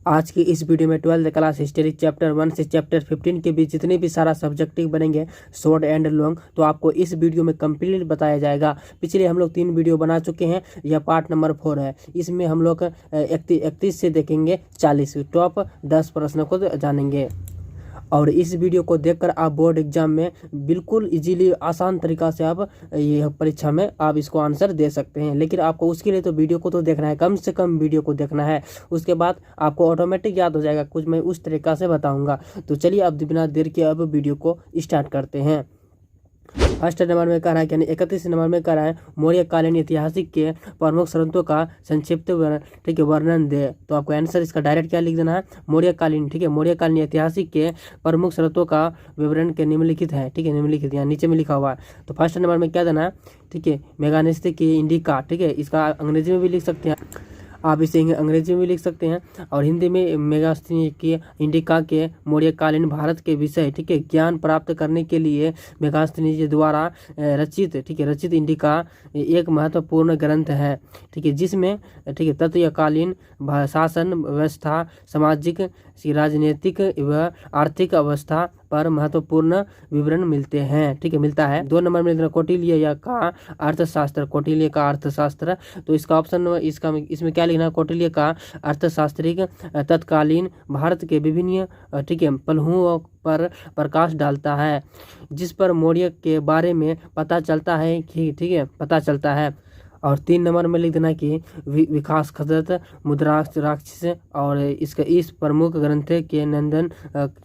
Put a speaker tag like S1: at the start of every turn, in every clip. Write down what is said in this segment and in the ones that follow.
S1: आज की इस वीडियो में 12th क्लास हिस्ट्री चैप्टर 1 से चैप्टर 15 के बीच जितने भी सारा सब्जेक्टिव बनेंगे शॉर्ट एंड लॉन्ग, तो आपको इस वीडियो में कंप्लीट बताया जाएगा। पिछले हम लोग 3 वीडियो बना चुके हैं, यह पार्ट नंबर 4 है। इसमें हम लोग 31 से देखेंगे 40 टॉप 10 प्रश्नों को जानेंगे। और इस वीडियो को देखकर आप बोर्ड एग्जाम में बिल्कुल इजीली आसान तरीका से आप ये परीक्षा में आप इसको आंसर दे सकते हैं। लेकिन आपको उसके लिए तो वीडियो को तो देखना है, कम से कम वीडियो को देखना है, उसके बाद आपको ऑटोमेटिक याद हो जाएगा। कुछ मैं उस तरीका से बताऊंगा। तो चलिए अब बिना देर के अब वीडियो को स्टार्ट करते हैं। फर्स्ट नंबर में कह रहा है, यानी 31 नंबर में कह रहा है मौर्य कालीन ऐतिहासिक के प्रमुख संतों का संक्षिप्त वर्णन दे। तो आपको आंसर इसका डायरेक्ट क्या लिख देना है, मौर्य कालीन। ठीक है, मौर्य कालीन ऐतिहासिक के प्रमुख संतों का विवरण के निम्नलिखित है। ठीक है, निम्नलिखित यहाँ नीचे में लिखा हुआ है। तो फर्स्ट नंबर में क्या देना है, ठीक है, मेगानेस्टिक की इंडिका। ठीक है, इसका अंग्रेजी में भी लिख सकते हैं आप, इसे अंग्रेजी में भी लिख सकते हैं और हिंदी में मेगास्थनी की इंडिका के मौर्यकालीन भारत के विषय, ठीक है, ज्ञान प्राप्त करने के लिए मेगास्थनी जी द्वारा रचित, ठीक है, रचित इंडिका एक महत्वपूर्ण ग्रंथ है। ठीक है, जिसमें, ठीक है, तत्कालीन शासन व्यवस्था, सामाजिक, राजनीतिक व आर्थिक अवस्था पर महत्वपूर्ण विवरण मिलते हैं। ठीक है, मिलता है। 2 नंबर में कौटिल्य का अर्थशास्त्र, कौटिल्य का अर्थशास्त्र। तो इसका ऑप्शन इसमें क्या लिखना है, कौटिल्य का अर्थशास्त्रिक तत्कालीन भारत के विभिन्न, ठीक है, पहलुओं पर प्रकाश डालता है, जिस पर मौर्य के बारे में पता चलता है कि, ठीक है, पता चलता है। और 3 नंबर में लिख देना कि विकास खदत मुद्रा राक्षस और इसका इस प्रमुख ग्रंथ के नंदन,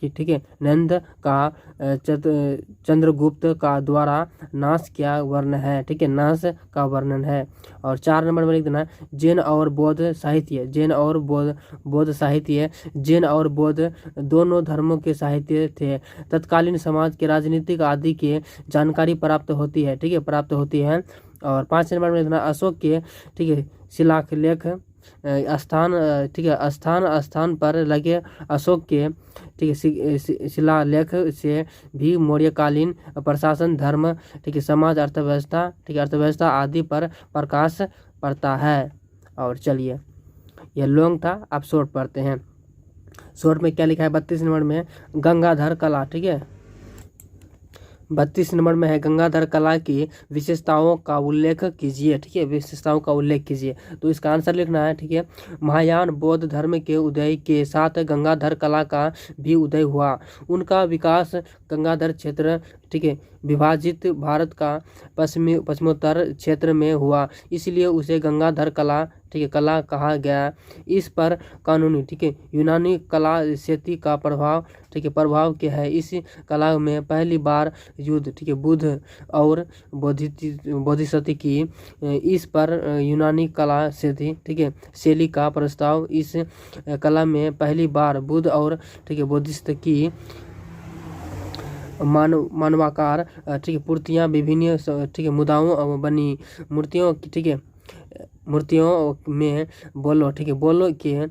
S1: ठीक है, नंद का चंद्रगुप्त का द्वारा नाश क्या वर्ण है। ठीक है, नाश का वर्णन है। और 4 नंबर में लिख देना जैन और बौद्ध साहित्य। जैन और बौद्ध साहित्य, जैन और बौद्ध दोनों धर्मों के साहित्य थे। तत्कालीन समाज के राजनीतिक आदि की जानकारी प्राप्त होती है। ठीक है, प्राप्त होती है। और 5 नंबर में लिखना अशोक के, ठीक है, शिलालेख स्थान, ठीक है, स्थान पर लगे अशोक के, ठीक है, शिलालेख से भी मौर्यकालीन प्रशासन, धर्म, ठीक है, समाज, अर्थव्यवस्था, ठीक है, अर्थव्यवस्था आदि पर प्रकाश पड़ता है। और चलिए, यह लॉन्ग था, आप शॉर्ट पढ़ते हैं। शॉर्ट में क्या लिखा है, 32 नंबर में गंगाधर कला। ठीक है, 32 नंबर में है गंगाधर कला की विशेषताओं का उल्लेख कीजिए। ठीक है, विशेषताओं का उल्लेख कीजिए। तो इसका आंसर लिखना है, ठीक है, महायान बौद्ध धर्म के उदय के साथ गंगाधर कला का भी उदय हुआ। उनका विकास गंगाधर क्षेत्र, ठीक है, विभाजित भारत का पश्चिमोत्तर क्षेत्र में हुआ, इसलिए उसे गंगाधर कला, ठीक है, कला कहा गया। इस पर कानूनी, ठीक है, यूनानी कला शैली का प्रभाव, ठीक है, प्रभाव क्या है। इस कला में पहली बार युद्ध, ठीक है, बुद्ध और बोधिसत्व की, इस पर यूनानी कला शैली, ठीक है, शैली का प्रस्ताव। इस कला में पहली बार बुद्ध और, ठीक है, बोधिसत्व की मानवाकार, ठीक है, मूर्तियाँ विभिन्न, ठीक है, मुद्राओं बनी मूर्तियों की, ठीक है, मूर्तियों में बोलो, ठीक है, बोलो के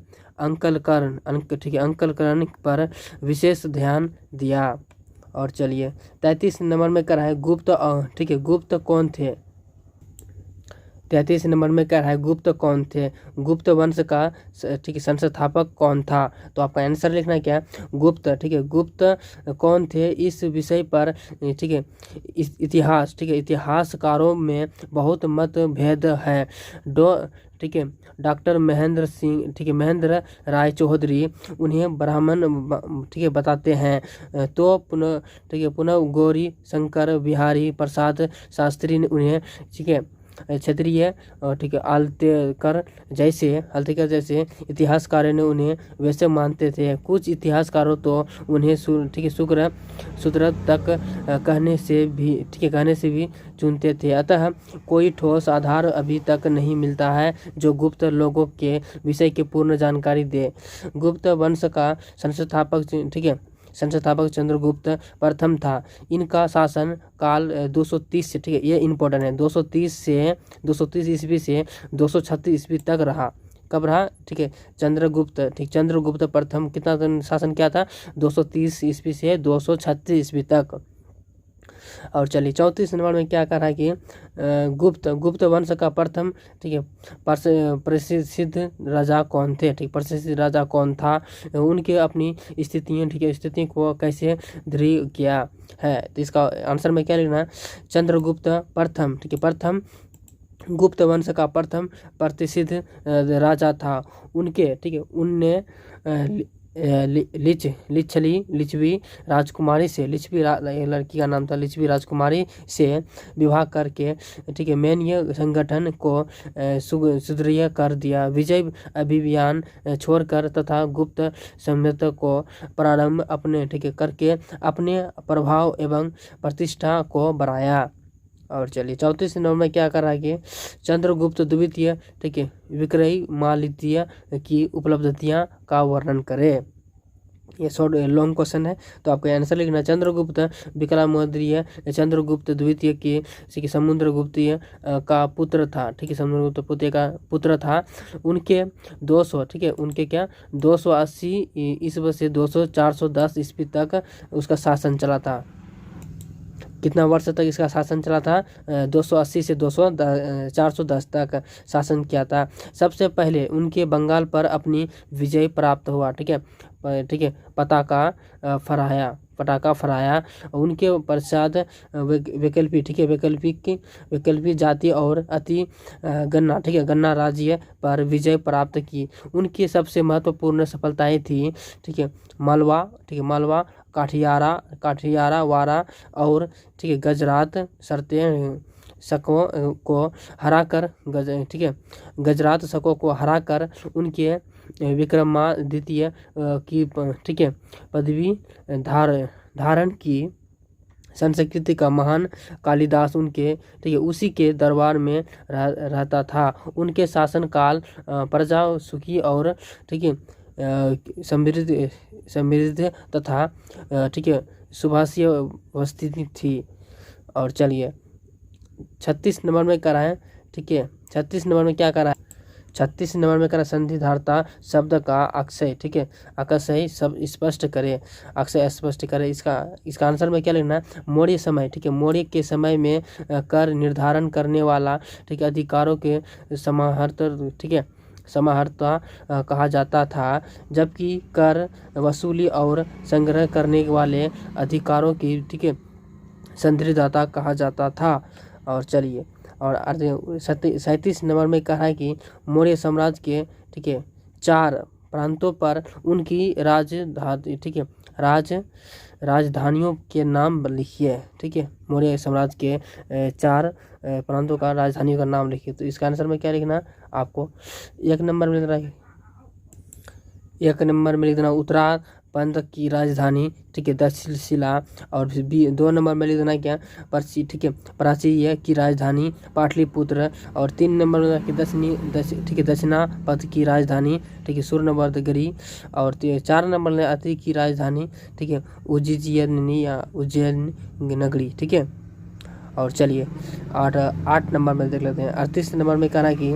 S1: ठीक है, अंकलकरण पर विशेष ध्यान दिया। और चलिए 33 नंबर में कर रहा है गुप्त, ठीक है, गुप्त कौन थे। 33 नंबर में कह रहा है गुप्त कौन थे, गुप्त वंश का, ठीक है, संस्थापक कौन था। तो आपका आंसर लिखना है क्या, गुप्त। ठीक है, गुप्त कौन थे, इस विषय पर, ठीक है, इतिहास, ठीक है, इतिहासकारों में बहुत मतभेद है। ठीक है, डॉक्टर महेंद्र सिंह, ठीक है, महेंद्र राय चौधरी उन्हें ब्राह्मण, ठीक है, बताते हैं। तो पुनः, ठीक है, पुनः गौरी शंकर बिहारी प्रसाद शास्त्री ने उन्हें, ठीक है, क्षत्रिय, ठीक है, आलतेकर जैसे इतिहासकारों ने उन्हें वैसे मानते थे। कुछ इतिहासकारों तो उन्हें, ठीक है, शूद्र तक कहने से भी चुनते थे। अतः कोई ठोस आधार अभी तक नहीं मिलता है जो गुप्त लोगों के विषय की पूर्ण जानकारी दे। गुप्त वंश का संस्थापक, ठीक है, संस्थापक चंद्रगुप्त प्रथम था। इनका शासन काल 230 से, ठीक है, ये इम्पोर्टेंट है, 230 ईस्वी से 236 ईस्वी तक रहा। कब रहा, ठीक है, चंद्रगुप्त, ठीक, चंद्रगुप्त प्रथम कितना शासन क्या था, 230 ईस्वी से 236 ईस्वी तक। और चलिए 34 नंबर में क्या कर रहा है कि गुप्त वंश का प्रथम, ठीक है, प्रसिद्ध राजा कौन थे, ठीक, प्रसिद्ध राजा कौन था, उनके अपनी स्थितियाँ, ठीक है, स्थिति को कैसे दृढ़ किया है। तो इसका आंसर में क्या लिखना है, चंद्रगुप्त प्रथम, ठीक है, प्रथम गुप्त वंश का प्रथम प्रतिष्ठित राजा था। उनके, ठीक है, उनने लिच्छवी राजकुमारी से, लड़की का नाम था लिच्छवी राजकुमारी से विवाह करके, ठीक है, मैन्य संगठन को सुदृढ़ कर दिया। विजय अभियान छोड़कर तथा गुप्त साम्राज्य को प्रारंभ अपने, ठीक है, करके अपने प्रभाव एवं प्रतिष्ठा को बढ़ाया। और चलिए 34 नंबर में क्या कर रहा है कि चंद्रगुप्त द्वितीय, ठीक है, विक्रमादित्य की उपलब्धियां का वर्णन करे। ये शॉर्ट लॉन्ग क्वेश्चन है, तो आपको आंसर लिखना, चंद्रगुप्त विक्रमादित्य चंद्रगुप्त द्वितीय के समुद्रगुप्त का पुत्र था, ठीक है, समुद्रगुप्त पुत्र का पुत्र था। उनके 200, ठीक है, उनके क्या 280 ईस्वी से 410 ईस्वी तक उसका शासन चला था। कितना वर्ष तक इसका शासन चला था, 280 से 410 तक शासन किया था। सबसे पहले उनके बंगाल पर अपनी विजय प्राप्त हुआ, ठीक है, ठीक है, पटाखा फहराया। उनके पश्चात वैकल्पिक, ठीक है, वैकल्पिक जाति और अति गन्ना, ठीक है, गन्ना राज्य पर विजय प्राप्त की। उनकी सबसे महत्वपूर्ण सफलताएं थी, ठीक है, मालवा, ठीक है, मालवा, काठियारा वारा और, ठीक है, गजरात शर्तें शकों को हराकर, ठीक है, गजरात शकों को हराकर उनके विक्रमादित्य की, ठीक है, पदवी धारण की। संस्कृति का महान कालिदास उनके, ठीक है, उसी के दरबार में रहता था। उनके शासनकाल प्रजा सुखी और, ठीक है, समृद्ध तथा, ठीक है, सुभाषीय अवस्थिति थी। और चलिए 36 नंबर में करा है, ठीक है, 36 नंबर में क्या करा है, 36 नंबर में करा संधिधारता शब्द का अक्षय, ठीक है, अक्षय सब स्पष्ट करे, अक्षय स्पष्ट करे। इसका आंसर में क्या लिखना है, मौर्य समय, ठीक है, मौर्य के समय में कर निर्धारण करने वाला, ठीक है, अधिकारों के समाहर्ता कहा जाता था, जबकि कर वसूली और संग्रह करने वाले अधिकारों की, ठीक है, संधिदाता कहा जाता था। और चलिए, और 37 नंबर में कहा है कि मौर्य साम्राज्य के, ठीक है, 4 प्रांतों पर उनकी राजधानी, ठीक है, राजधानियों के नाम लिखिए, ठीक है, मौर्य साम्राज्य के 4 प्रांतों का राजधानियों का नाम लिखिए। तो इसका आंसर में क्या लिखना आपको, 1 नंबर में लिखना है, 1 नंबर में लिखना उत्तरा पंथ की राजधानी, ठीक है, तक्षशिला। और 2 नंबर में लिख देना क्या, ठीक है, प्राची की राजधानी पाटलिपुत्र। और 3 नंबर में ठीक है, दक्षिणापथ की राजधानी, ठीक है, सुवर्णवर्धगिरी। और 4 नंबर में अति की राजधानी, ठीक है, उज्जैनी या उज्जैन नगरी, ठीक है। और चलिए 8 नंबर में देख लेते हैं। 38 नंबर में कहना कि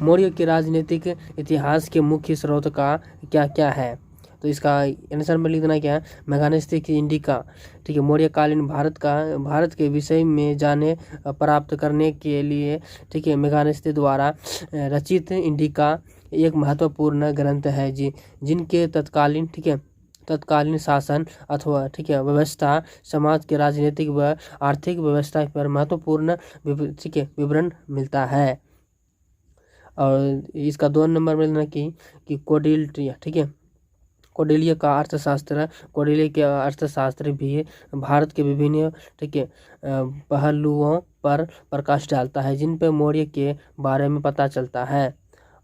S1: मौर्य के राजनीतिक इतिहास के मुख्य स्रोत का क्या क्या है। तो इसका आंसर में लिख देना क्या है, मेगानेस्ती की इंडिका, ठीक है, मौर्यकालीन भारत के विषय में जाने प्राप्त करने के लिए, ठीक है, मेगानेस्ती द्वारा रचित इंडिका एक महत्वपूर्ण ग्रंथ है जिनके तत्कालीन, ठीक है, तत्कालीन शासन अथवा, ठीक है, व्यवस्था, समाज के राजनीतिक व आर्थिक व्यवस्था पर महत्वपूर्ण, ठीक है, विवरण मिलता है। और इसका 2 नंबर में लेना कि कोडिलिया, ठीक है, कौटिल्य का अर्थशास्त्र, कौटिल्य के अर्थशास्त्र भी भारत के विभिन्न, ठीक है, पहलुओं पर प्रकाश डालता है जिन पर मौर्य के बारे में पता चलता है।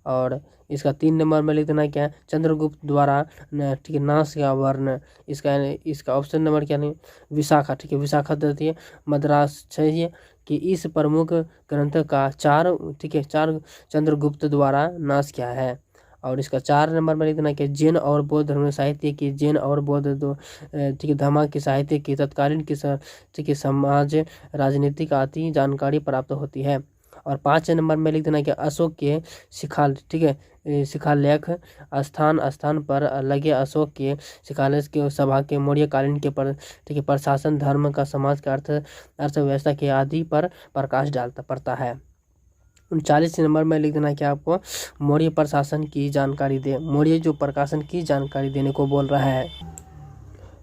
S1: और इसका 3 नंबर में लिख देना क्या है, चंद्रगुप्त द्वारा, ठीक है, नाश का वर्ण। इसका ऑप्शन नंबर क्या नहीं, विशाखा, ठीक है, विशाखा द्वितीय मद्रास चाहिए कि इस प्रमुख ग्रंथ का 4, ठीक है, 4 चंद्रगुप्त द्वारा नाश किया है। और इसका 4 नंबर में लिख देना कि जैन और बौद्ध धर्म साहित्य की, जैन और बौद्ध, ठीक है, धर्म की साहित्य की तत्कालीन की, ठीक है, समाज राजनीतिक आदि जानकारी प्राप्त होती है। और 5 नंबर में लिख देना कि अशोक के ठीक है शिलालेख स्थान पर लगे अशोक के शिलालेख के सभा के मौर्य कालीन के ठीक है प्रशासन, धर्म का, समाज का, अर्थव्यवस्था के आदि पर प्रकाश डालता पड़ता है। 39 नंबर में लिख देना कि आपको मौर्य प्रशासन की जानकारी दे। मौर्य जो प्रशासन की जानकारी देने को बोल रहा है,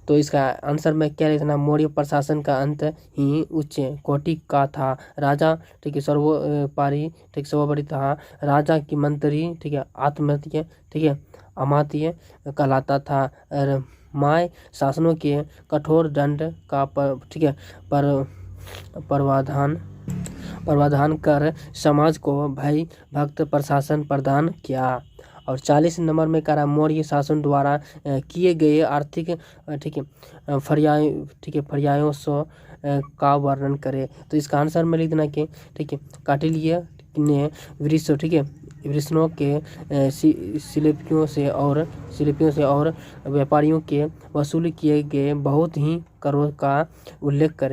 S1: तो इसका आंसर में क्या लिखना, मौर्य प्रशासन का अंत ही उच्च कोटि का था। राजा ठीक है सर्वोपरि ठीक सर्वोपरि था। राजा की मंत्री ठीक है आत्महत्या ठीक है अमात्य कहलाता था। माय शासनों के कठोर दंड का ठीक है प्रावधान कर समाज को भय भक्त प्रशासन प्रदान किया। और 40 नंबर में करा मौर्य शासन द्वारा किए गए आर्थिक ठीक है फरियायों का वर्णन करे। तो इसका आंसर में लिख देना कि ठीक है कौटिल्य ने वृषणों के शिल्पियों से और व्यापारियों के वसूल किए गए बहुत ही करों का उल्लेख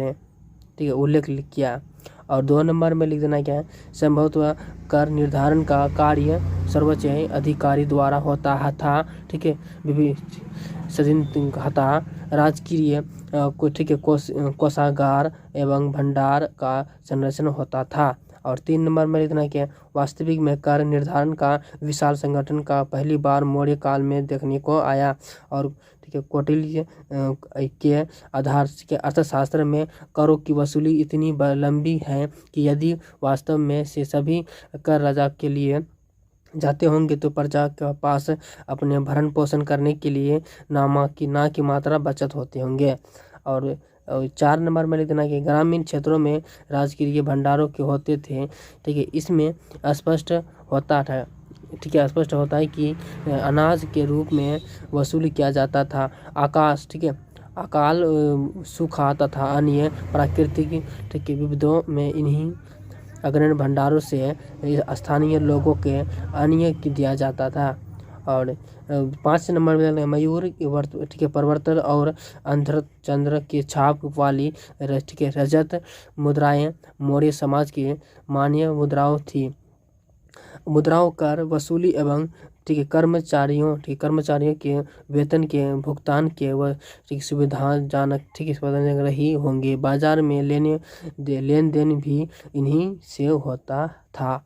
S1: किया। और 2 नंबर में लिख देना क्या है, संभवतः कर निर्धारण का कार्य सर्वोच्च अधिकारी द्वारा होता था। ठीक है था राजकीय ठीक है कोषागार एवं भंडार का संरक्षण होता था। और 3 नंबर में लिखना क्या, वास्तविक में कर निर्धारण का विशाल संगठन का पहली बार मौर्य काल में देखने को आया। और ठीक है कौटिल्य के आधार के अर्थशास्त्र में करों की वसूली इतनी लंबी है कि यदि वास्तव में से सभी कर राजा के लिए जाते होंगे तो प्रजा के पास अपने भरण पोषण करने के लिए ना की मात्रा बचत होते होंगे। और 4 नंबर में लिख देना कि ग्रामीण क्षेत्रों में राजकीय भंडारों के होते थे। ठीक है इसमें स्पष्ट होता है कि अनाज के रूप में वसूल किया जाता था। अकाल सूखा तथा अन्य प्राकृतिक ठीक है विपदों में इन्हीं अग्रणी भंडारों से स्थानीय लोगों के अन्य दिया जाता था। और 5 नंबर में मयूर ठीक है प्रवर्तन और अर्धचंद्र की छाप वाली ठीक है रजत मुद्राएं मौर्य समाज की मान्य मुद्राओं थी। मुद्राओं कर वसूली एवं ठीक है कर्मचारियों के वेतन के भुगतान के व सुविधाजनक रही होंगे। बाजार में लेन देन भी इन्हीं से होता था।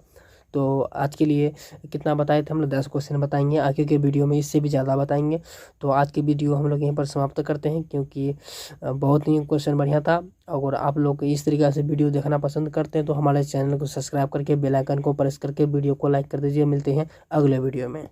S1: तो आज के लिए कितना बताए थे हम लोग, 10 क्वेश्चन बताएंगे। आगे के वीडियो में इससे भी ज़्यादा बताएंगे। तो आज की वीडियो हम लोग यहीं पर समाप्त करते हैं, क्योंकि बहुत ही क्वेश्चन बढ़िया था। अगर आप लोग इस तरीके से वीडियो देखना पसंद करते हैं तो हमारे चैनल को सब्सक्राइब करके बेल आइकन को प्रेस करके वीडियो को लाइक कर दीजिए। मिलते हैं अगले वीडियो में।